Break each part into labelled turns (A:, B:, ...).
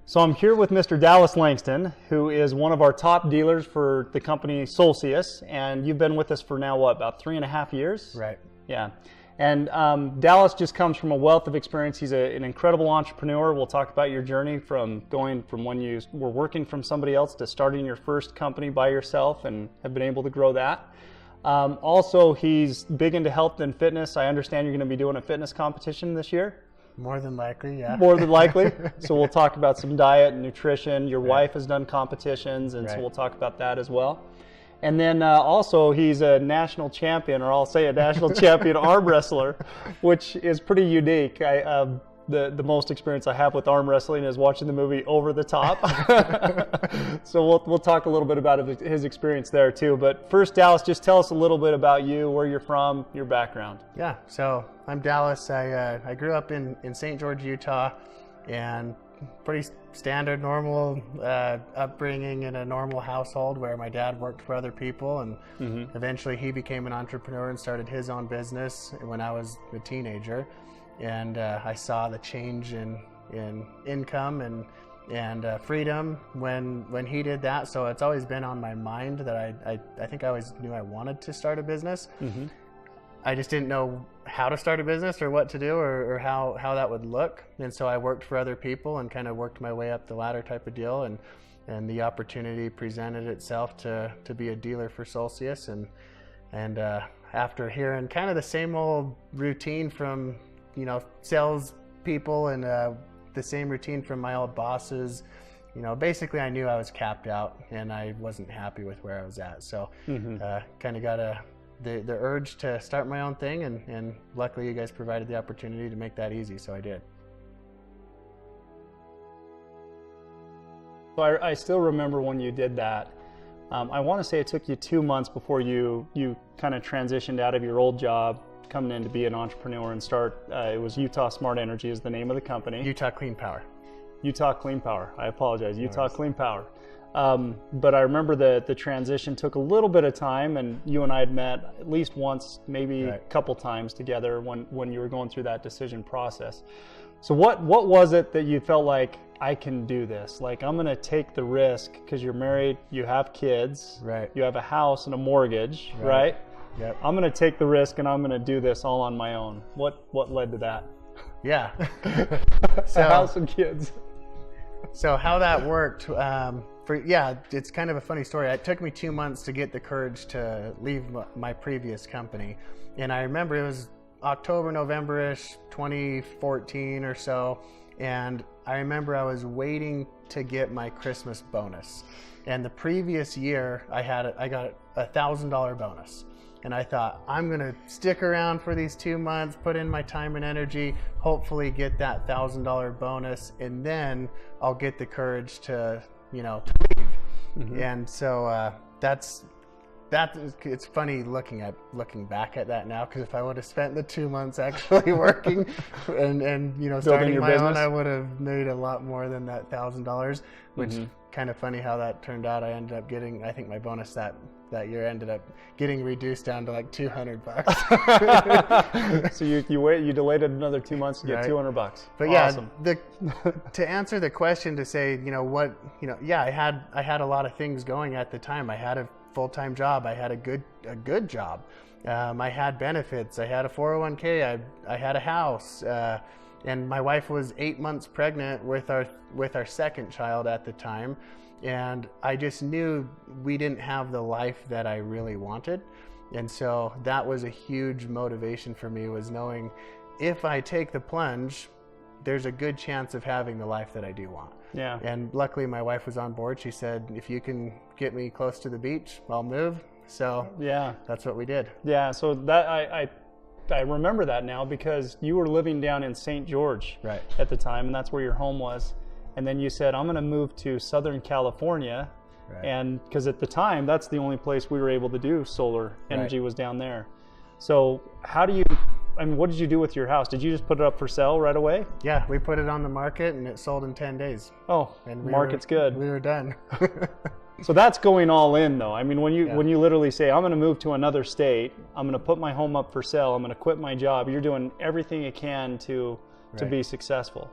A: So I'm here with Mr. Dallas Langston, who is one of our top dealers for the company Solcius, and you've been with us for now, what, about 3.5 years?
B: Right.
A: Yeah. And Dallas just comes from a wealth of experience. He's an incredible entrepreneur. We'll talk about your journey from going from when you were working from somebody else to starting your first company by yourself and have been able to grow that. Also, he's big into health and fitness. I understand you're going to be doing a fitness competition this year.
B: More than likely, yeah.
A: More than likely. So we'll talk about some diet and nutrition. Your
B: Right.
A: wife has done competitions, and
B: Right.
A: so we'll talk about that as well. And then also he's a national champion, or I'll say a national champion arm wrestler, which is pretty unique. The most experience I have with arm wrestling is watching the movie Over the Top. So we'll talk a little bit about his experience there too. But first, Dallas, just tell us a little bit about you, where you're from, your background.
B: Yeah, so I'm Dallas. I grew up in St. George, Utah, and pretty standard, normal upbringing in a normal household where my dad worked for other people, and eventually he became an entrepreneur and started his own business when I was a teenager. And I saw the change in income and freedom when he did that. So it's always been on my mind that I think I always knew I wanted to start a business. I just didn't know how to start a business or what to do or how that would look. And so I worked for other people and kind of worked my way up the ladder type of deal. And the opportunity presented itself to be a dealer for Solcius. And after hearing kind of the same old routine from sales people and the same routine from my old bosses, basically I knew I was capped out and I wasn't happy with where I was at. So kind of got the urge to start my own thing, and luckily you guys provided the opportunity to make that easy, so I did.
A: So I still remember when you did that. I want to say it took you 2 months before you kind of transitioned out of your old job, coming in to be an entrepreneur and start, it was Utah Smart Energy is the name of the company.
B: Utah Clean Power.
A: Utah Clean Power. I apologize. Utah Clean Power. But I remember the transition took a little bit of time, and you and I had met at least once, maybe a couple times together when you were going through that decision process. So what was it that you felt like, I can do this? Like, I'm going to take the risk because you're married, you have kids,
B: Right.
A: you have a house and a mortgage, right?
B: Yep.
A: I'm going to take the risk and I'm going to do this all on my own. What led to that?
B: Yeah.
A: A house and kids.
B: So how that worked, it's kind of a funny story. It took me 2 months to get the courage to leave my previous company. And I remember it was October, November-ish, 2014 or so. And I remember I was waiting to get my Christmas bonus. And the previous year I got a $1,000 bonus. And I thought, I'm going to stick around for these 2 months, put in my time and energy, hopefully get that $1,000 bonus, and then I'll get the courage to leave. And so it's funny looking back at that now, because if I would have spent the 2 months actually working and starting
A: your
B: my
A: business,
B: own, I would have made a lot more than that $1,000, which kind of funny how that turned out. I ended up getting, I think my bonus that year ended up getting reduced down to like $200.
A: So you delayed it another 2 months to get
B: Right.
A: $200.
B: But
A: Awesome.
B: to answer the question, to say, I had a lot of things going at the time. I had a full-time job. I had a good job. I had benefits. I had a 401k. I had a house. And my wife was 8 months pregnant with our second child at the time. And I just knew we didn't have the life that I really wanted. And so that was a huge motivation for me, was knowing if I take the plunge, there's a good chance of having the life that I do want.
A: Yeah.
B: And luckily my wife was on board. She said, if you can get me close to the beach, I'll move. So
A: yeah,
B: that's what we did.
A: Yeah. So that I remember that now, because you were living down in St. George
B: Right.
A: at the time, and that's where your home was. And then you said, I'm going to move to Southern California.
B: Right.
A: And because at the time, that's the only place we were able to do solar energy, was down there. So what did you do with your house? Did you just put it up for sale right away?
B: Yeah, we put it on the market and it sold in 10 days.
A: Oh,
B: And
A: market's good.
B: We were done.
A: So that's going all in, though. I mean, when you literally say, I'm going to move to another state, I'm going to put my home up for sale, I'm going to quit my job, you're doing everything you can to be successful.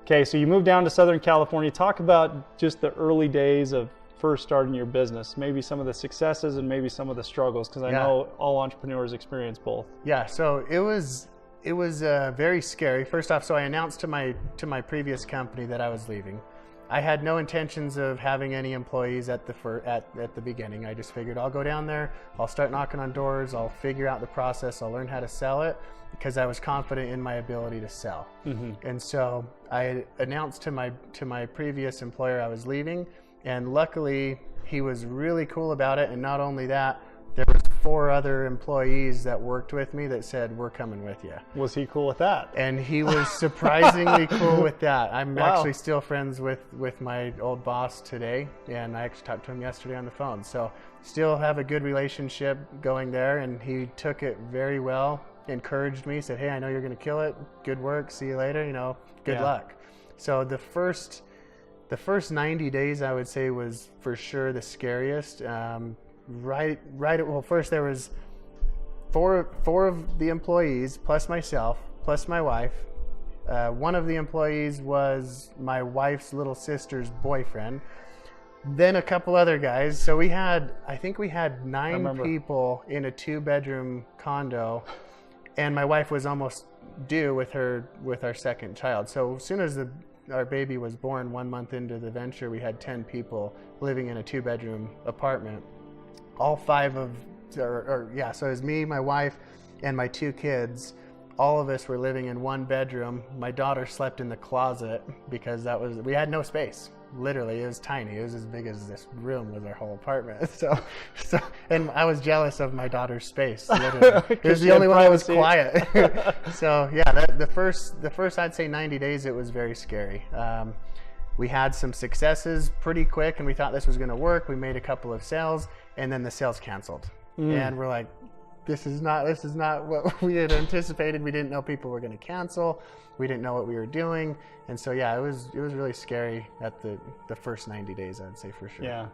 A: Okay, so you moved down to Southern California. Talk about just the early days of first starting your business, maybe some of the successes and maybe some of the struggles, because I know all entrepreneurs experience both.
B: Yeah, so it was very scary. First off, so I announced to my previous company that I was leaving. I had no intentions of having any employees at the beginning. I just figured I'll go down there, I'll start knocking on doors, I'll figure out the process, I'll learn how to sell it, because I was confident in my ability to sell. And so I announced to my previous employer I was leaving, and luckily he was really cool about it. And not only that, there was 4 other employees that worked with me that said, we're coming with you.
A: Was he cool with that?
B: And he was surprisingly cool with that. I'm actually still friends with my old boss today, and I actually talked to him yesterday on the phone. So still have a good relationship going there, and he took it very well, encouraged me, said, hey, I know you're going to kill it. Good work. See you later. Good luck. So the first 90 days, I would say, was for sure the scariest. Well, first there was four of the employees plus myself plus my wife. One of the employees was my wife's little sister's boyfriend. Then a couple other guys. So I think we had 9 people in a 2-bedroom condo, and my wife was almost due with our second child. So as soon as our baby was born, 1 month into the venture, we had 10 people living in a 2-bedroom apartment. All 5 so it was me, my wife, and my 2 kids. All of us were living in 1 bedroom. My daughter slept in the closet because we had no space. Literally, it was tiny. It was as big as this room was our whole apartment. So, and I was jealous of my daughter's space. Literally, it was the only one that was quiet. So yeah, the first I'd say 90 days, it was very scary. We had some successes pretty quick, and we thought this was going to work. We made a couple of sales, and then the sales canceled. And we're like, this is not what we had anticipated. We didn't know people were going to cancel. We didn't know what we were doing. And so yeah, it was really scary at the first 90 days, I'd say, for sure.
A: Yeah.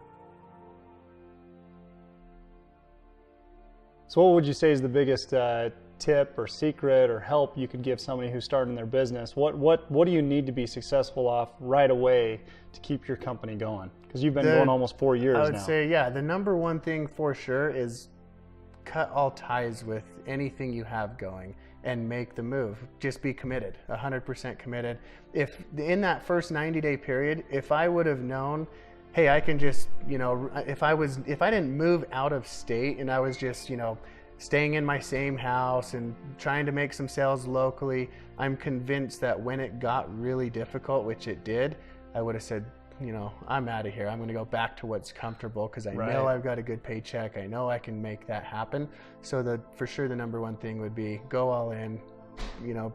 A: So what would you say is the biggest tip or secret or help you could give somebody who's starting their business? What do you need to be successful off right away to keep your company going? Because you've been going almost 4 years now.
B: I would say, yeah, the number one thing for sure is cut all ties with anything you have going and make the move. Just be committed, 100% committed. If in that first 90-day period, if I would have known, hey, I can just, if I didn't move out of state and I was just, staying in my same house and trying to make some sales locally, I'm convinced that when it got really difficult, which it did, I would have said, I'm out of here. I'm going to go back to what's comfortable because I know I've got a good paycheck. I know I can make that happen. So for sure the number one thing would be go all in,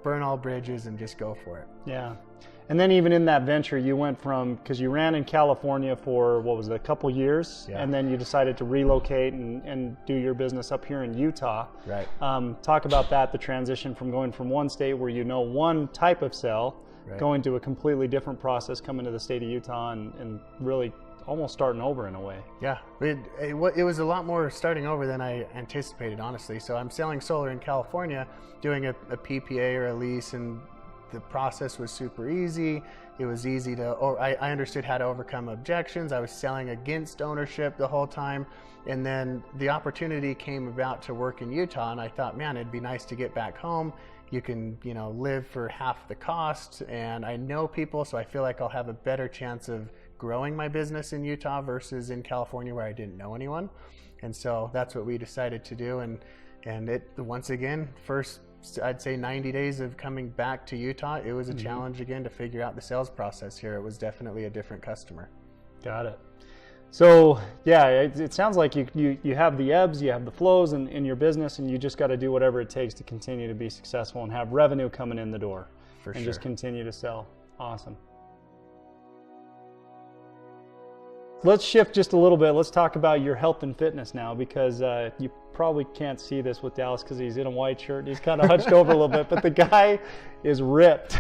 B: burn all bridges and just go for it.
A: Yeah. And then even in that venture, you went from, because you ran in California for, what was it, a couple years? Yeah. And then you decided to relocate and do your business up here in Utah.
B: Right.
A: Talk about that, the transition from going from one state where one type of sell, going to a completely different process, coming to the state of Utah and really almost starting over in a way.
B: Yeah, it was a lot more starting over than I anticipated, honestly. So I'm selling solar in California, doing a PPA or a lease, and the process was super easy. It was easy I understood how to overcome objections. I was selling against ownership the whole time. And then the opportunity came about to work in Utah, and I thought, man, it'd be nice to get back home. You can, live for half the cost, and I know people, so I feel like I'll have a better chance of growing my business in Utah versus in California where I didn't know anyone. And so that's what we decided to do. And it, once again, first, I'd say 90 days of coming back to Utah, it was a challenge again to figure out the sales process here. It was definitely a different customer.
A: Got it. So yeah, it sounds like you have the ebbs, you have the flows in your business, and you just got to do whatever it takes to continue to be successful and have revenue coming in the door.
B: For sure.
A: And just continue to sell. Awesome. Let's shift just a little bit. Let's talk about your health and fitness now, because you probably can't see this with Dallas because he's in a white shirt. He's kind of hunched over a little bit, but the guy is ripped.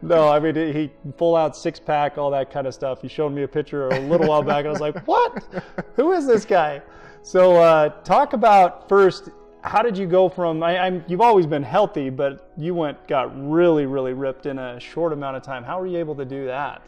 A: No, I mean, he full out 6-pack, all that kind of stuff. He showed me a picture a little while back, and I was like, what? Who is this guy? So talk about first, how did you go from, you've always been healthy, but you got really, really ripped in a short amount of time. How were you able to do that?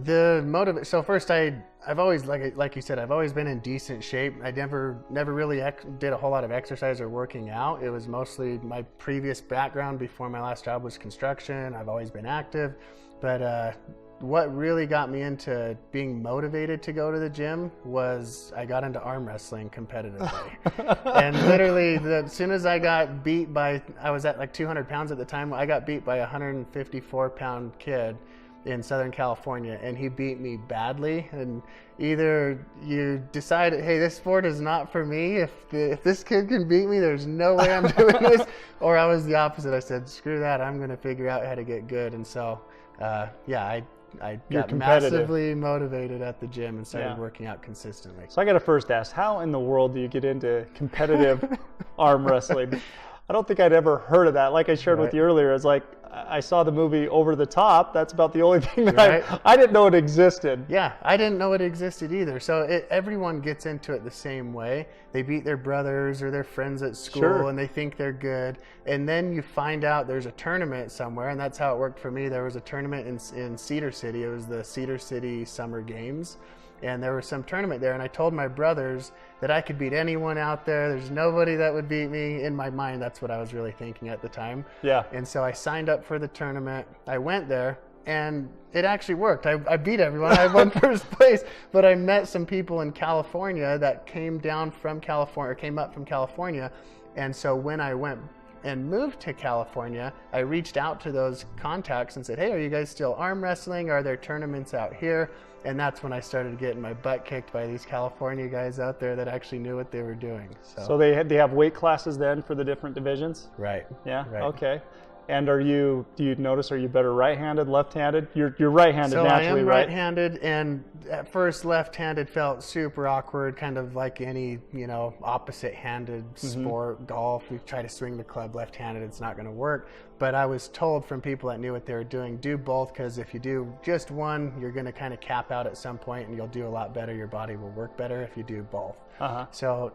B: So first I've always, like you said, I've always been in decent shape. I never really did a whole lot of exercise or working out. It was mostly my previous background before my last job was construction. I've always been active, but what really got me into being motivated to go to the gym was I got into arm wrestling competitively. And literally, as soon as I got beat by, I was at like 200 pounds at the time, I got beat by a 154-pound kid in Southern California, and he beat me badly. And either you decide, hey, this sport is not for me. If this kid can beat me, there's no way I'm doing this. Or I was the opposite. I said, screw that. I'm going to figure out how to get good. And so, I got massively motivated at the gym and started working out consistently.
A: So I got to first ask, how in the world do you get into competitive arm wrestling? I don't think I'd ever heard of that. Like I shared with you earlier, it's like I saw the movie Over the Top. That's about the only thing that I didn't know it existed.
B: Yeah, I didn't know it existed either. So everyone gets into it the same way. They beat their brothers or their friends at school and they think they're good. And then you find out there's a tournament somewhere, and that's how it worked for me. There was a tournament in Cedar City. It was the Cedar City Summer Games. And there was some tournament there, and I told my brothers that I could beat anyone out there. There's nobody that would beat me. In my mind, that's what I was really thinking at the time.
A: Yeah.
B: And so I signed up for the tournament. I went there, and it actually worked. I beat everyone. I won first place, but I met some people in California that came up from California. And so when I went and moved to California, I reached out to those contacts and said, hey, are you guys still arm wrestling? Are there tournaments out here? And that's when I started getting my butt kicked by these California guys out there that actually knew what they were doing.
A: So they have weight classes then for the different divisions?
B: Right.
A: Yeah,
B: right.
A: Okay. And do you notice, are you better right-handed, left-handed? You're right-handed naturally, right?
B: So I am right-handed, and at first left-handed felt super awkward, kind of like any, opposite-handed sport, golf. We try to swing the club left-handed, it's not going to work. But I was told from people that knew what they were doing, do both, because if you do just one, you're going to kind of cap out at some point, and you'll do a lot better. Your body will work better if you do both. So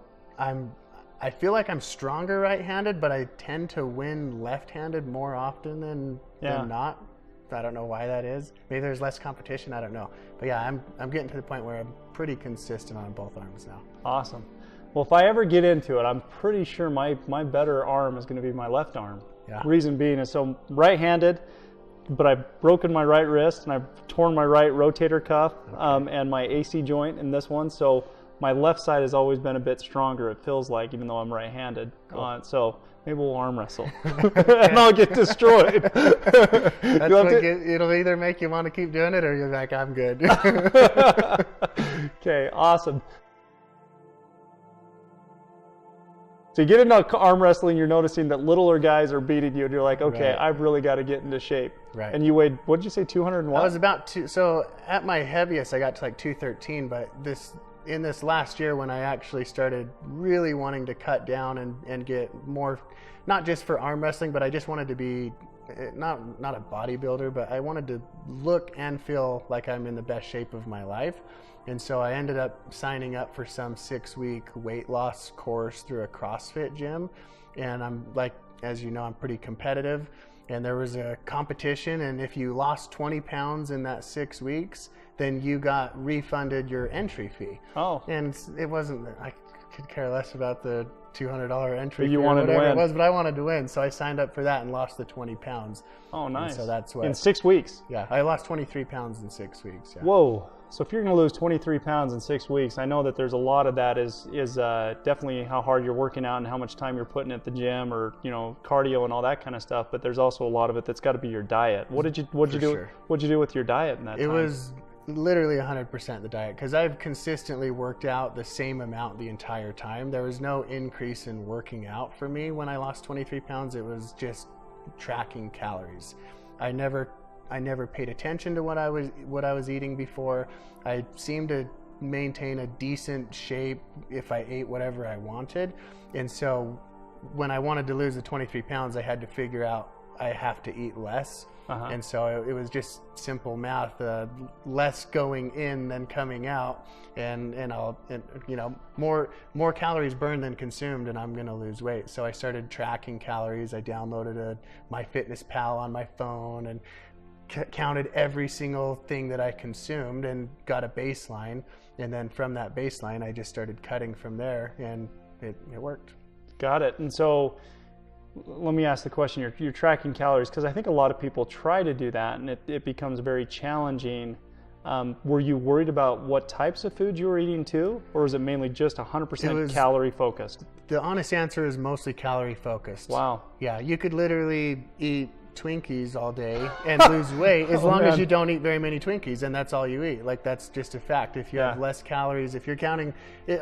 B: I feel like I'm stronger right-handed, but I tend to win left-handed more often than not. I don't know why that is. Maybe there's less competition. I don't know. But yeah, I'm getting to the point where I'm pretty consistent on both arms now.
A: Awesome. Well, if I ever get into it, I'm pretty sure my better arm is going to be my left arm.
B: Yeah.
A: Reason being is, so right-handed, but I've broken my right wrist and I've torn my right rotator cuff and my AC joint in this one. So my left side has always been a bit stronger, it feels like, even though I'm right-handed. Cool. So maybe we'll arm wrestle and I'll get destroyed.
B: It'll either make you want to keep doing it or you're like, I'm good.
A: Okay, awesome. So you get into arm wrestling, you're noticing that littler guys are beating you, and you're like, okay, I've really got to get into shape.
B: Right.
A: And you weighed, what did you say, 201?
B: I was about so at my heaviest, I got to like 213, but in this last year when I actually started really wanting to cut down and get more, not just for arm wrestling, but I just wanted to be, not a bodybuilder, but I wanted to look and feel like I'm in the best shape of my life. And so I ended up signing up for some 6-week weight loss course through a CrossFit gym. And I'm like, as you know, I'm pretty competitive. And there was a competition, and if you lost 20 pounds in that 6 weeks, then you got refunded your entry fee.
A: Oh.
B: And it wasn't, I could care less about the $200 entry
A: fee
B: or
A: whatever
B: it was, but I wanted to win. So I signed up for that and lost the 20 pounds.
A: Oh, nice.
B: And so that's what.
A: In 6 weeks?
B: Yeah, I lost 23 pounds in 6 weeks. Yeah.
A: Whoa. So if you're going to lose 23 pounds in 6 weeks, I know that there's a lot of that is definitely how hard you're working out and how much time you're putting at the gym, or cardio and all that kind of stuff. But there's also a lot of it that's got to be your diet. What'd you do with your diet in that time?
B: It was literally 100% the diet, because I've consistently worked out the same amount the entire time. There was no increase in working out for me when I lost 23 pounds. It was just tracking calories. I never paid attention to what I was eating before. I seemed to maintain a decent shape if I ate whatever I wanted. And so when I wanted to lose the 23 pounds, I had to figure out, I have to eat less.
A: Uh-huh.
B: And so it was just simple math, less going in than coming out, and more calories burned than consumed, and I'm going to lose weight. So I started tracking calories. I downloaded MyFitnessPal on my phone and counted every single thing that I consumed and got a baseline. And then from that baseline, I just started cutting from there, and it worked.
A: Got it. And so let me ask the question, you're tracking calories, because I think a lot of people try to do that and it becomes very challenging. Were you worried about what types of food you were eating too, or was it mainly just 100% calorie focused?
B: The honest answer is mostly calorie focused.
A: Wow.
B: Yeah, you could literally eat Twinkies all day and lose weight as long as you don't eat very many Twinkies, and that's all you eat. Like, that's just a fact. If you have less calories, if you're counting,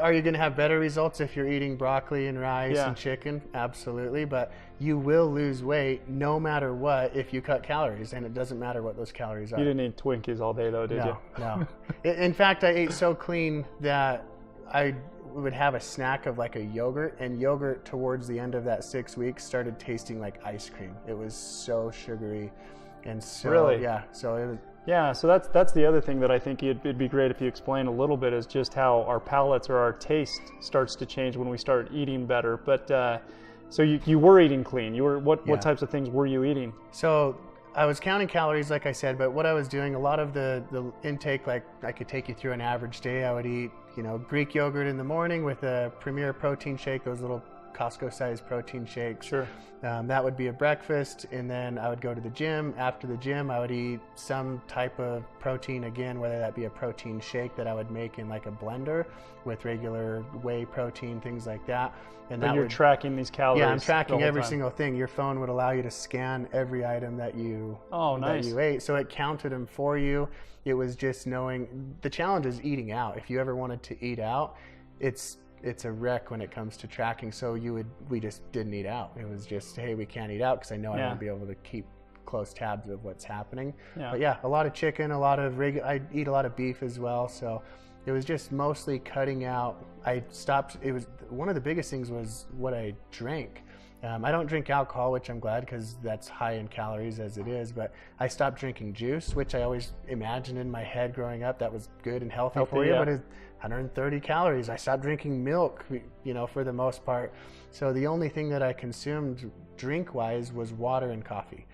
B: are you going to have better results if you're eating broccoli and rice and chicken? Absolutely. But you will lose weight no matter what if you cut calories, and it doesn't matter what those calories are.
A: You didn't eat Twinkies all day though, did you?
B: No. In fact, I ate so clean that I would have a snack of like a yogurt, and yogurt towards the end of that 6 weeks started tasting like ice cream. It was so sugary, and so so it was.
A: So that's the other thing that I think it'd be great if you explain a little bit, is just how our palates or our taste starts to change when we start eating better. But so you were eating clean. You were what types of things were you eating?
B: So I was counting calories, like I said, but what I was doing, a lot of the intake, like I could take you through an average day. I would eat, Greek yogurt in the morning with a Premier protein shake, those little Costco-sized protein shakes.
A: Sure.
B: That would be a breakfast, and then I would go to the gym. After the gym, I would eat some type of protein again, whether that be a protein shake that I would make in like a blender with regular whey protein, things like that. And
A: that you're tracking these calories.
B: Yeah, I'm tracking every single thing. Your phone would allow you to scan every item that you that you ate, so it counted them for you. It was just knowing. The challenge is eating out. If you ever wanted to eat out, it's a wreck when it comes to tracking. So we just didn't eat out. It was just, hey, we can't eat out because I know I won't be able to keep close tabs of what's happening. But a lot of chicken, I eat a lot of beef as well. So it was just mostly cutting out. I stopped. It was one of the biggest things was what I drank. I don't drink alcohol, which I'm glad, because that's high in calories as it is, but I stopped drinking juice, which I always imagined in my head growing up that was good and healthy for you, but it's 130 calories. I stopped drinking milk, for the most part. So the only thing that I consumed drink-wise was water and coffee.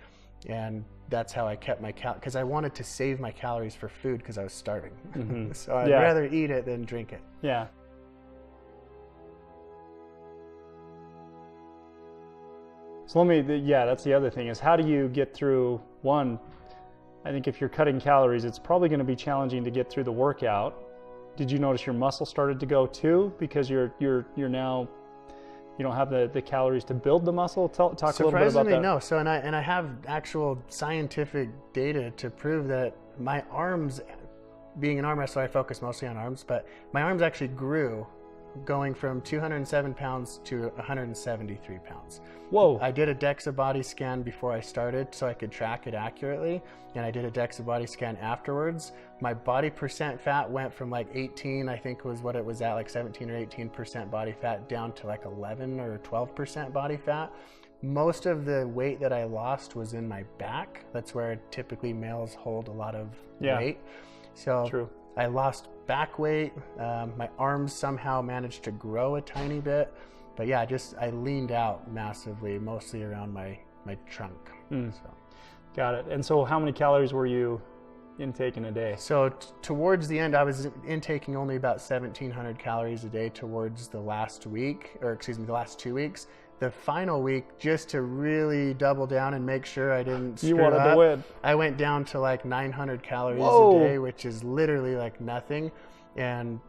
B: And that's how I kept my because I wanted to save my calories for food because I was starving. Mm-hmm. So I'd rather eat it than drink it.
A: Yeah. So that's the other thing, is how do you get through one? I think if you're cutting calories, it's probably going to be challenging to get through the workout. Did you notice your muscle started to go too, because you're now, you don't have the calories to build the muscle? Talk a little bit about that.
B: No. So and I have actual scientific data to prove that my arms, being an arm wrestler, I focus mostly on arms, but my arms actually grew, going from 207 pounds to 173 pounds.
A: Whoa.
B: I did a DEXA body scan before I started so I could track it accurately, and I did a DEXA body scan afterwards. My body percent fat went from like 18, I think was what it was at, like 17 or 18% body fat, down to like 11 or 12% body fat. Most of the weight that I lost was in my back. That's where typically males hold a lot of weight. So
A: true.
B: I lost back weight. My arms somehow managed to grow a tiny bit. But I leaned out massively, mostly around my trunk. So.
A: Got it. And so how many calories were you intaking a day?
B: So towards the end, I was intaking only about 1,700 calories a day towards the last 2 weeks. The final week, just to really double down and make sure I didn't screw up,
A: to win.
B: I went down to like 900 calories
A: Whoa.
B: a day, which is literally like nothing. And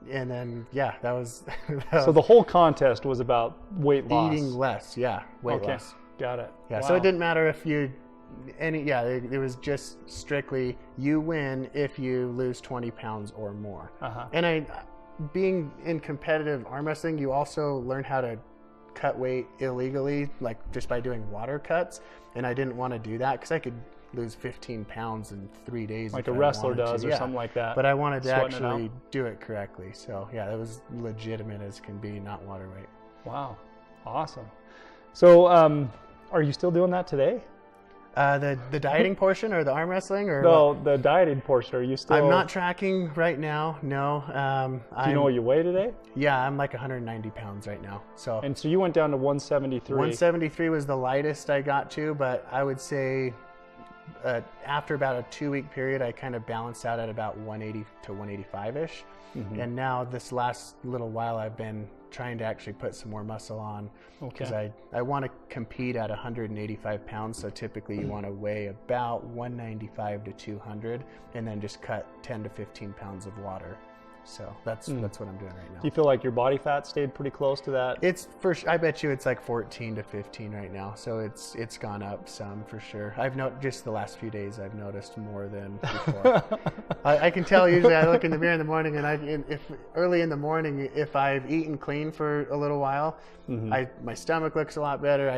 B: then that was
A: so the whole contest was about weight loss.
B: Eating less, weight loss.
A: Got it.
B: Yeah,
A: wow.
B: So it didn't matter if it was just strictly you win if you lose 20 pounds or more. And being in competitive arm wrestling, you also learn how to cut weight illegally, like just by doing water cuts, and I didn't want to do that because I could lose 15 pounds in 3 days,
A: like a wrestler does, or something like that.
B: But I wanted to actually do it correctly, so it was legitimate as can be, not water weight.
A: Wow, awesome. So are you still doing that today?
B: The dieting portion or the arm wrestling or
A: No,
B: what?
A: the dieting portion. Are you still?
B: I'm not tracking right now. No.
A: Do you know what you weigh today?
B: Yeah, I'm like 190 pounds right now. So.
A: And so you went down to 173.
B: 173 was the lightest I got to, but I would say after about a 2-week period, I kind of balanced out at about 180 to 185-ish. Mm-hmm. And now this last little while, I've been trying to actually put some more muscle on because I want to compete at 185 pounds. So typically you want to weigh about 195 to 200 and then just cut 10 to 15 pounds of water. So that's what I'm doing right now.
A: Do you feel like your body fat stayed pretty close to that?
B: It's I bet you it's like 14 to 15 right now. So it's gone up some for sure. Just the last few days I've noticed more than before. I can tell usually I look in the mirror in the morning and if early in the morning, if I've eaten clean for a little while, my stomach looks a lot better.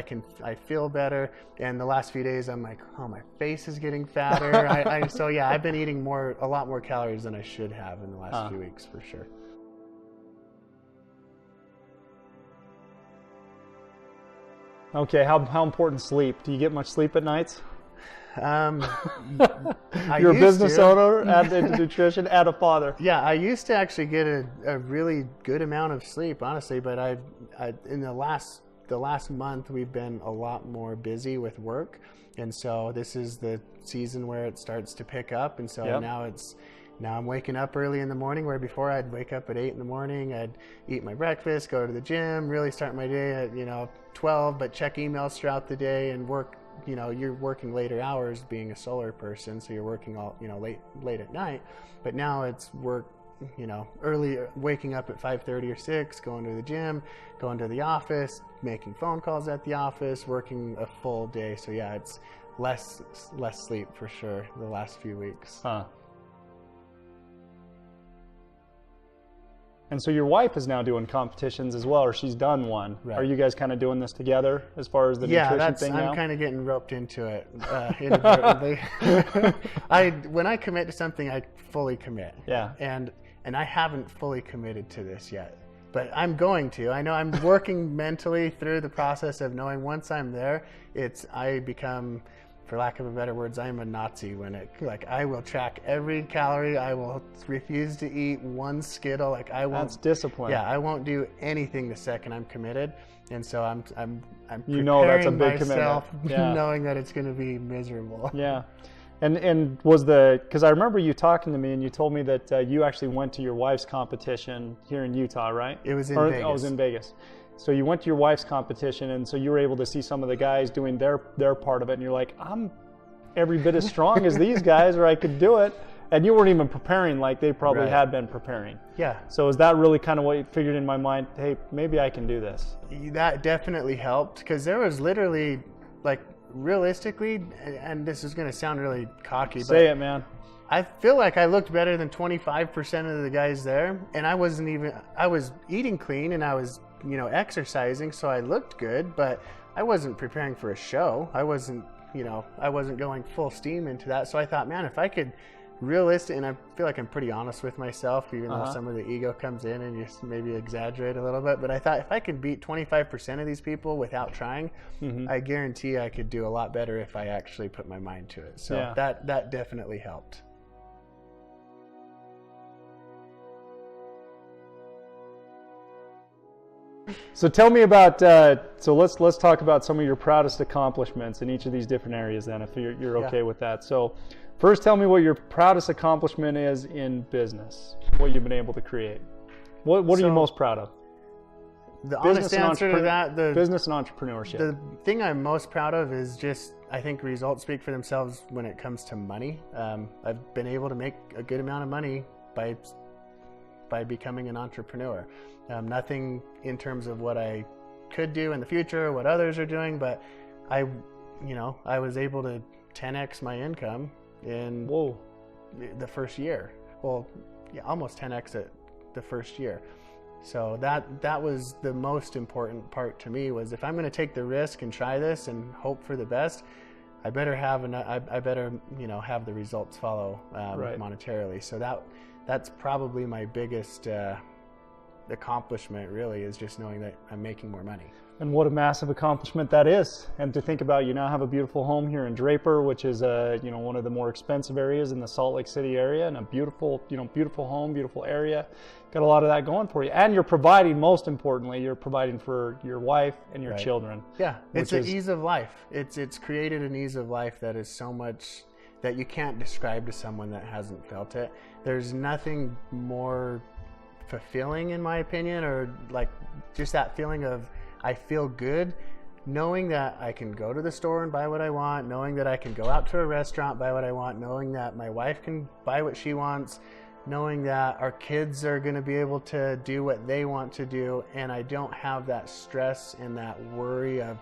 B: I feel better. And the last few days I'm like, oh, my face is getting fatter. So yeah, I've been eating a lot more calories than I should have in the last few weeks. For sure.
A: Okay, how important sleep? Do you get much sleep at nights?
B: You're
A: a business owner, add into nutrition, add a father.
B: Yeah, I used to actually get a really good amount of sleep, honestly, but I in the last month we've been a lot more busy with work, and so this is the season where it starts to pick up, and so now I'm waking up early in the morning, where before I'd wake up at 8 in the morning, I'd eat my breakfast, go to the gym, really start my day at 12, but check emails throughout the day and work. You're working later hours being a solar person, so you're working all late at night. But now it's work, early, waking up at 5:30 or 6, going to the gym, going to the office, making phone calls at the office, working a full day. So yeah, it's less sleep for sure the last few weeks.
A: And so your wife is now doing competitions as well, or she's done one. Right. Are you guys kind of doing this together as far as the nutrition thing now?
B: I'm kind of getting roped into it inadvertently. When I commit to something, I fully commit. Yeah. And I haven't fully committed to this yet, but I'm going to. I know I'm working mentally through the process of knowing once I'm there, I become, for lack of a better words, I am a Nazi I will track every calorie. I will refuse to eat one Skittle.
A: That's discipline.
B: Yeah, I won't do anything the second I'm committed. And so I'm preparing
A: that's a big
B: myself,
A: commitment.
B: knowing that it's going to be miserable.
A: Yeah. And because I remember you talking to me and you told me that you actually went to your wife's competition here in Utah, right?
B: It was in Vegas.
A: Oh, it was in Vegas. So you went to your wife's competition, and so you were able to see some of the guys doing their part of it, and you're like, I'm every bit as strong as these guys, or I could do it. And you weren't even preparing like they probably had been preparing. Yeah. So is that really kind of what you figured in my mind? Hey, maybe I can do this.
B: That definitely helped, because there was literally, realistically, and this is going to sound really cocky,
A: Say it, man.
B: I feel like I looked better than 25% of the guys there, and I was eating clean and I was exercising, so I looked good, but I wasn't preparing for a show. I wasn't going full steam into that. So I thought, man, if I could and I feel like I'm pretty honest with myself, even though some of the ego comes in and just maybe exaggerate a little bit, but I thought if I could beat 25% of these people without trying, I guarantee I could do a lot better if I actually put my mind to it. So that definitely helped.
A: So tell me about, so let's talk about some of your proudest accomplishments in each of these different areas then, if you're okay with that. So first, tell me what your proudest accomplishment is in business, what you've been able to create. What are you most proud of?
B: The honest answer to that,
A: business and entrepreneurship.
B: The thing I'm most proud of is just, I think results speak for themselves when it comes to money. I've been able to make a good amount of money by becoming an entrepreneur. Nothing in terms of what I could do in the future, what others are doing, but I was able to 10x my income in the first year. Well, yeah, almost 10x it the first year. So that was the most important part to me, was if I'm going to take the risk and try this and hope for the best, I better have have the results follow monetarily. So that's probably my biggest accomplishment really is just knowing that I'm making more money.
A: And what a massive accomplishment that is. And to think about, you now have a beautiful home here in Draper, which is one of the more expensive areas in the Salt Lake City area, and a beautiful, beautiful home, beautiful area. Got a lot of that going for you. And you're providing, most importantly, you're providing for your wife and your children.
B: Yeah, it's an ease of life. It's created an ease of life that is so much that you can't describe to someone that hasn't felt it. There's nothing more fulfilling, in my opinion, or like just that feeling of I feel good knowing that I can go to the store and buy what I want, knowing that I can go out to a restaurant, buy what I want, knowing that my wife can buy what she wants, knowing that our kids are going to be able to do what they want to do, and I don't have that stress and that worry of,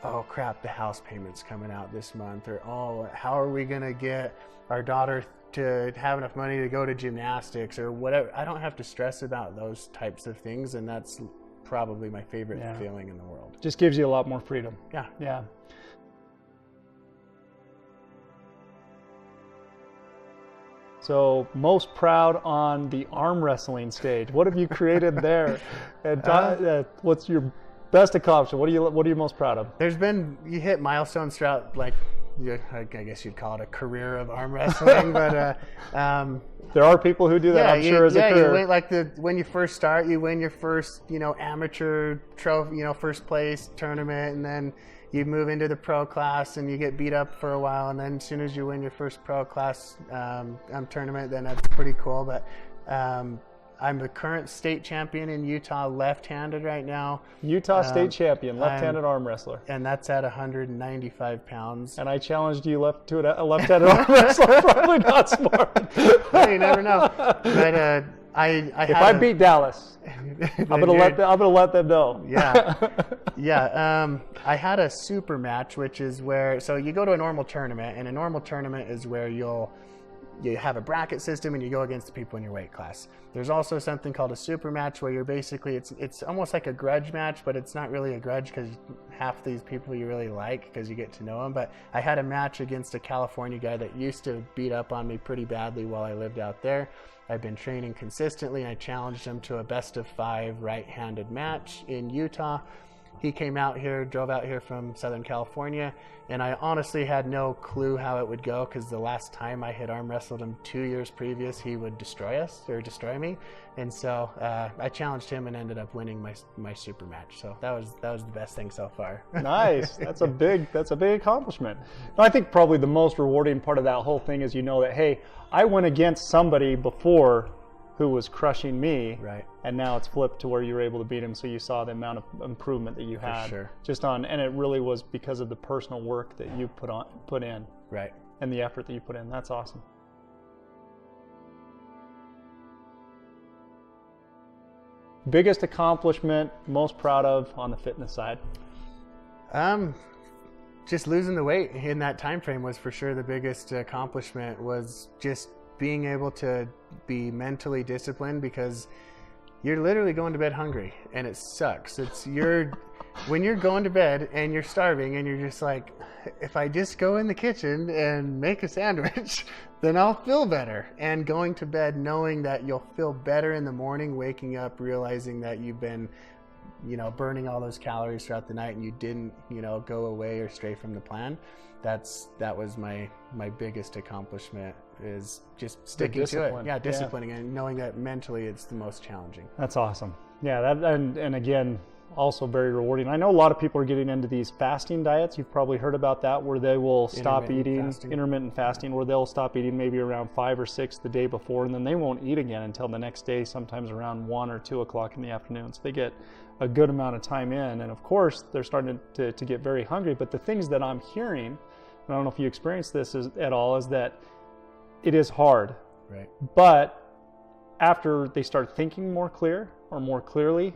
B: oh crap, the house payment's coming out this month, or oh, how are we going to get our daughter to have enough money to go to gymnastics or whatever. I don't have to stress about those types of things, and that's probably my favorite feeling in the world.
A: Just gives you a lot more freedom.
B: Yeah.
A: So, most proud on the arm wrestling stage. What have you created there? And what's your best accomplishment? What are you most proud of?
B: You hit milestones throughout, like, I guess you'd call it a career of arm wrestling, but
A: there are people who do that. I'm sure as a career.
B: You win, when you first start, you win your first, amateur trophy, first place tournament, and then you move into the pro class and you get beat up for a while, and then as soon as you win your first pro class tournament, then that's pretty cool. But I'm the current state champion in Utah, left-handed right now.
A: Utah state champion, left-handed arm wrestler.
B: And that's at 195 pounds.
A: And I challenged you to a left-handed arm wrestler. Probably not smart.
B: Well, you never know. But
A: if I beat Dallas, I'm gonna let them know.
B: Yeah. I had a super match, which is where, so you go to a normal tournament, and a normal tournament is where you have a bracket system and you go against the people in your weight class. There's also something called a super match where you're basically, it's almost like a grudge match, but it's not really a grudge because half these people you really like because you get to know them. But I had a match against a California guy that used to beat up on me pretty badly while I lived out there. I've been training consistently, and I challenged him to a best of 5 right-handed match in Utah. He came out here, drove out here from Southern California, and I honestly had no clue how it would go because the last time I had arm wrestled him 2 years previous, he would destroy me. And so I challenged him and ended up winning my super match. So that was the best thing so far.
A: Nice. That's a big accomplishment. And I think probably the most rewarding part of that whole thing is that, hey, I went against somebody before who was crushing me,
B: right?
A: And now it's flipped to where you were able to beat him, so you saw the amount of improvement that you had.
B: For sure.
A: And it really was because of the personal work that you put in,
B: right?
A: And the effort that you put in. That's awesome. Biggest accomplishment, most proud of on the fitness side?
B: Just losing the weight in that time frame was for sure the biggest accomplishment. Was just being able to be mentally disciplined, because you're literally going to bed hungry and it sucks. When you're going to bed and you're starving and you're just like, if I just go in the kitchen and make a sandwich, then I'll feel better. And going to bed knowing that you'll feel better in the morning, waking up, realizing that you've been, burning all those calories throughout the night and you didn't, go away or stray from the plan. That was my biggest accomplishment, is just sticking to it. Yeah, disciplining and knowing that mentally it's the most challenging.
A: That's awesome. Yeah, and again, also very rewarding. I know a lot of people are getting into these fasting diets. You've probably heard about that, where they will stop eating, intermittent fasting, where they'll stop eating maybe around 5 or 6 the day before, and then they won't eat again until the next day, sometimes around 1 or 2 o'clock in the afternoon. So they get a good amount of time in, and of course they're starting to get very hungry. But the things that I'm hearing, and I don't know if you experience this at all, is that it is hard.
B: Right.
A: But after they start thinking more clearly,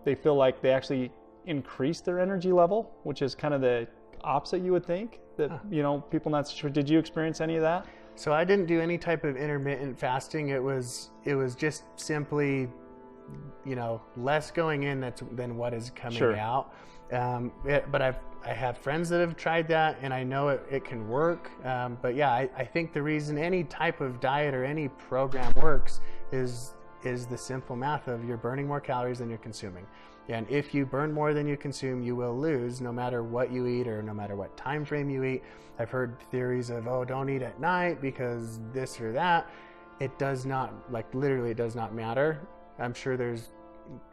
A: they feel like they actually increase their energy level, which is kind of the opposite you would think. That people not sure. Did you experience any of that?
B: So I didn't do any type of intermittent fasting. It was just simply, less going in than what is coming out. But I have friends that have tried that, and I know it can work. But yeah, I think the reason any type of diet or any program works is is the simple math of you're burning more calories than you're consuming. And if you burn more than you consume, you will lose no matter what you eat or no matter what time frame you eat. I've heard theories of, oh, don't eat at night because this or that. It does not, like literally it does not matter. I'm sure there's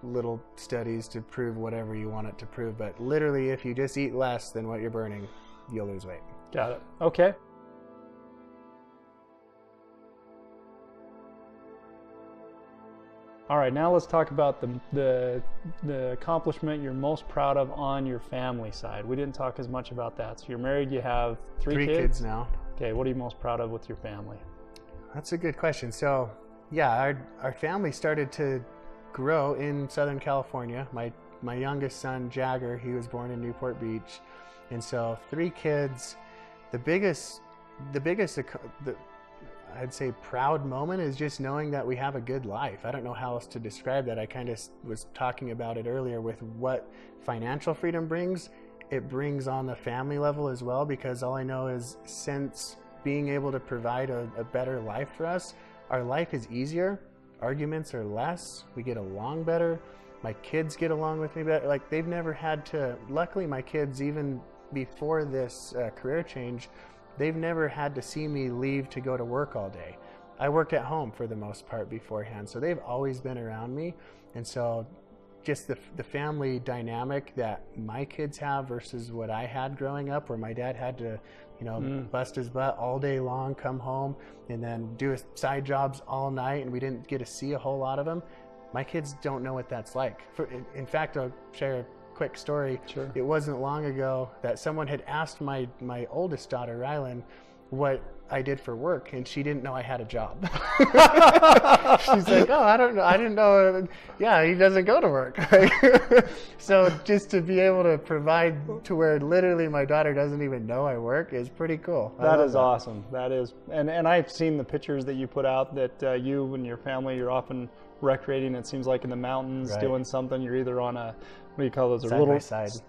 B: little studies to prove whatever you want it to prove, but literally if you just eat less than what you're burning, you'll lose weight.
A: Got it. Okay. All right, now let's talk about the accomplishment you're most proud of on your family side. We didn't talk as much about that. So you're married, you have three kids
B: now.
A: Okay, what are you most proud of with your family?
B: That's a good question. So yeah, our family started to grow in Southern California. My youngest son, Jagger, he was born in Newport Beach. And so 3 kids. The biggest I'd say proud moment is just knowing that we have a good life. I don't know how else to describe that. I kind of was talking about it earlier with what financial freedom brings. It brings on the family level as well, because all I know is since being able to provide a better life for us, our life is easier, arguments are less, we get along better, my kids get along with me better. Like they've never had to, luckily my kids, even before this career change, they've never had to see me leave to go to work all day. I worked at home for the most part beforehand, so they've always been around me. And so just the family dynamic that my kids have versus what I had growing up, where my dad had to, bust his butt all day long, come home, and then do his side jobs all night, and we didn't get to see a whole lot of them. My kids don't know what that's like. In fact, I'll share a quick story.
A: Sure.
B: It wasn't long ago that someone had asked my oldest daughter, Rylan, what I did for work, and she didn't know I had a job. She's like, oh, I don't know. I didn't know. Yeah, he doesn't go to work. So just to be able to provide to where literally my daughter doesn't even know I work is pretty cool.
A: That is awesome. That is, and I've seen the pictures that you put out that you and your family, you're often recreating, it seems like in the mountains, right, doing something. You're either on a, what do you call those?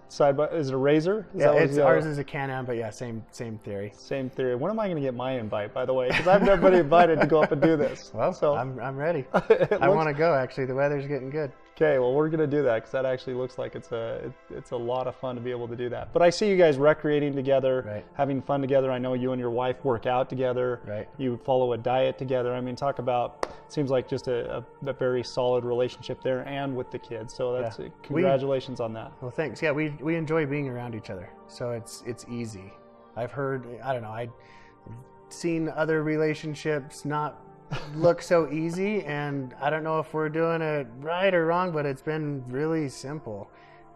A: Side by, is it a razor?
B: Ours is a Can-Am, but yeah, same theory.
A: Same theory. When am I going to get my invite, by the way? Because I've never been invited to go up and do this.
B: Well, so I'm ready. I want to go. Actually, the weather's getting good.
A: Okay, well, we're going to do that because that actually looks like it's a lot of fun to be able to do that. But I see you guys recreating together,
B: right,
A: having fun together. I know you and your wife work out together.
B: Right.
A: You follow a diet together. I mean, talk about, it seems like just a very solid relationship there and with the kids. So that's congratulations on that.
B: Well, thanks. Yeah, we enjoy being around each other. So it's easy. I've heard, I don't know, I've seen other relationships not look so easy, and I don't know if we're doing it right or wrong, but it's been really simple.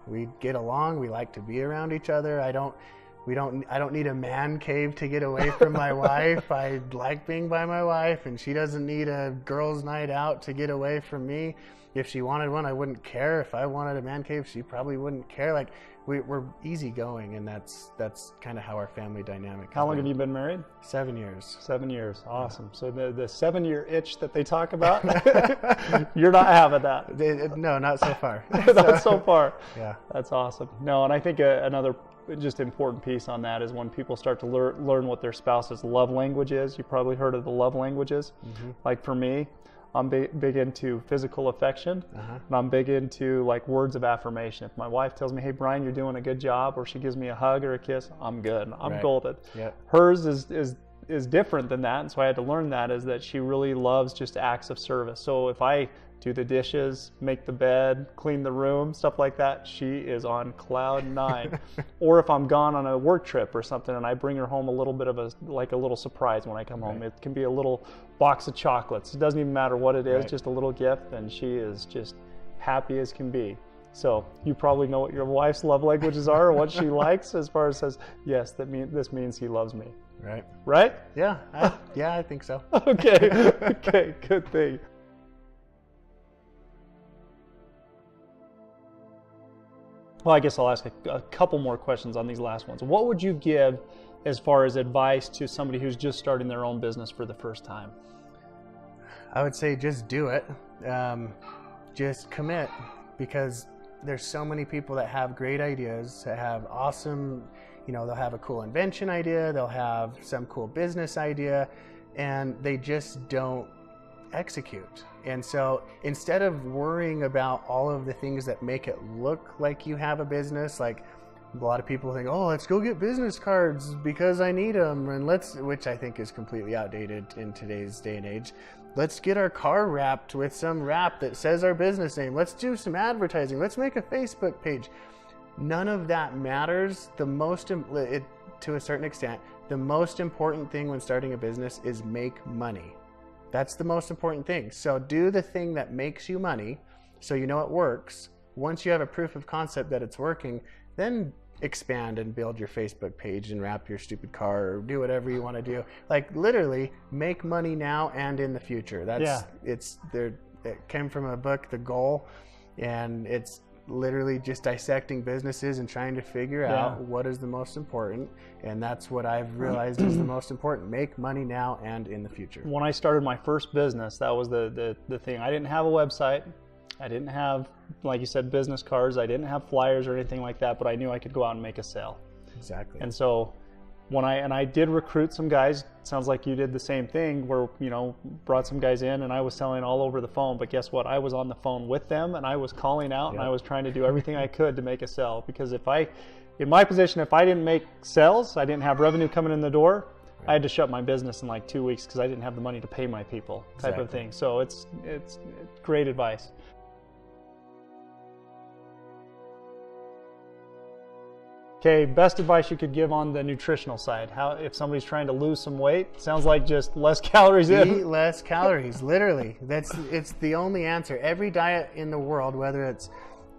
B: We get along, we like to be around each other. I don't need a man cave to get away from my wife. I like being by my wife, and she doesn't need a girls' night out to get away from me. If she wanted one, I wouldn't care. If I wanted a man cave, she probably wouldn't care. Like we're easygoing, and that's kind of how our family dynamic.
A: How long have you been married?
B: 7 years. 7 years.
A: Awesome. So the 7-year itch that they talk about, you're not having that.
B: No, not so far.
A: Not so far.
B: Yeah.
A: That's awesome. No, and I think another just important piece on that is when people start to learn what their spouse's love language is. You probably heard of the love languages. Mm-hmm. Like for me, I'm big into physical affection, and I'm big into like words of affirmation. If my wife tells me, hey, Brian, you're doing a good job, or she gives me a hug or a kiss, I'm good. I'm golden.
B: Yep.
A: Hers is different than that, and so I had to learn that, is that she really loves just acts of service. So if I do the dishes, make the bed, clean the room, stuff like that, she is on cloud 9. Or if I'm gone on a work trip or something and I bring her home a little bit of a little surprise when I come home. It can be a little box of chocolates. It doesn't even matter what it is, just a little gift, and she is just happy as can be. So you probably know what your wife's love languages are or what she likes, as far as says, yes, this means he loves me.
B: Right?
A: Right?
B: Yeah, I think so.
A: Okay, good thing. Well, I guess I'll ask a couple more questions on these last ones. What would you give as far as advice to somebody who's just starting their own business for the first time?
B: I would say just do it. Just commit, because there's so many people that have great ideas, that have awesome, they'll have a cool invention idea, they'll have some cool business idea, and they just don't execute. And so instead of worrying about all of the things that make it look like you have a business, like a lot of people think, oh, let's go get business cards because I need them, and which I think is completely outdated in today's day and age. Let's get our car wrapped with some wrap that says our business name. Let's do some advertising. Let's make a Facebook page. None of that matters. To a certain extent, the most important thing when starting a business is make money. That's the most important thing. So do the thing that makes you money so you know it works. Once you have a proof of concept that it's working, then expand and build your Facebook page and wrap your stupid car or do whatever you want to do. Like literally make money now and in the future. It came from a book, The Goal, and it's literally just dissecting businesses and trying to figure out what is the most important, and that's what I've realized is the most important. Make money now and in the future.
A: When I started my first business, that was the thing. I didn't have a website. I didn't have, like you said, business cards. I didn't have flyers or anything like that, but I knew I could go out and make a sale.
B: Exactly.
A: And so I did recruit some guys. Sounds like you did the same thing, where brought some guys in, and I was selling all over the phone. But guess what? I was on the phone with them, and I was calling out, and I was trying to do everything I could to make a sale. Because in my position, if I didn't make sales, I didn't have revenue coming in the door, I had to shut my business in like 2 weeks because I didn't have the money to pay my people, type of thing. So it's great advice. Okay, best advice you could give on the nutritional side. How, if somebody's trying to lose some weight, sounds like just less calories in.
B: Eat less calories, literally. It's the only answer. Every diet in the world, whether it's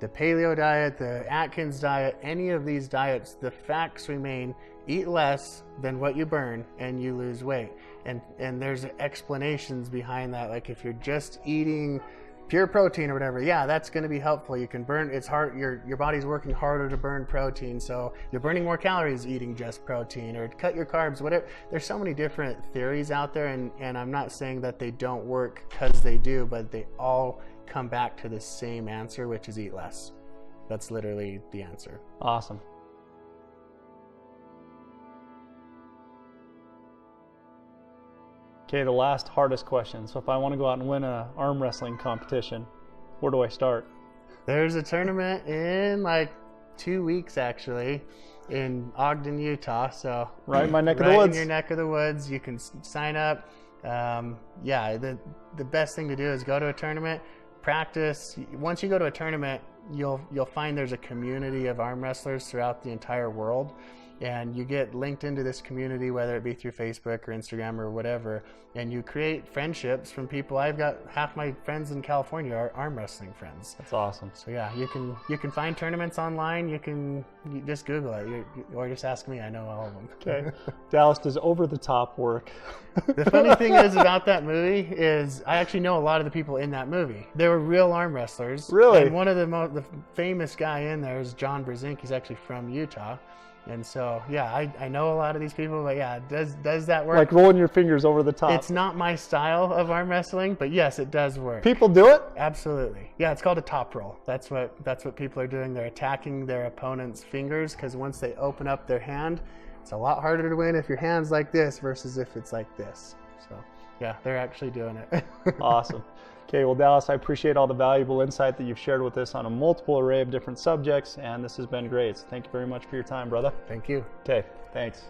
B: the paleo diet, the Atkins diet, any of these diets, the facts remain: eat less than what you burn and you lose weight. And there's explanations behind that. Like if you're just eating pure protein or whatever, that's going to be helpful. You can burn, it's hard, your body's working harder to burn protein, so you're burning more calories eating just protein, or cut your carbs, whatever. There's so many different theories out there, and I'm not saying that they don't work, because they do, but they all come back to the same answer, which is eat less. That's literally the answer.
A: Awesome. Okay, the last hardest question. So if I want to go out and win an arm wrestling competition, where do I start?
B: There's a tournament in like 2 weeks, actually, in Ogden, Utah. So
A: right in my neck of the woods.
B: In your neck of the woods, you can sign up. The best thing to do is go to a tournament, practice. Once you go to a tournament, you'll find there's a community of arm wrestlers throughout the entire world. And you get linked into this community, whether it be through Facebook or Instagram or whatever, and you create friendships from people. I've got half my friends in California are arm wrestling friends.
A: That's awesome.
B: So you can find tournaments online. You just Google it, or just ask me. I know all of them.
A: Okay. Dallas, does Over the Top work?
B: The funny thing is about that movie is I actually know a lot of the people in that movie. They were real arm wrestlers.
A: Really?
B: And one of the famous guy in there is John Brzezinski. He's actually from Utah. And so, I know a lot of these people, but does that work?
A: Like rolling your fingers over the top.
B: It's not my style of arm wrestling, but yes, it does work.
A: People do it?
B: Absolutely. Yeah, it's called a top roll. That's what people are doing. They're attacking their opponent's fingers, because once they open up their hand, it's a lot harder to win if your hand's like this versus if it's like this. So, they're actually doing it.
A: Awesome. Okay, well, Dallas, I appreciate all the valuable insight that you've shared with us on a multiple array of different subjects, and this has been great. So thank you very much for your time, brother.
B: Thank you.
A: Okay, thanks.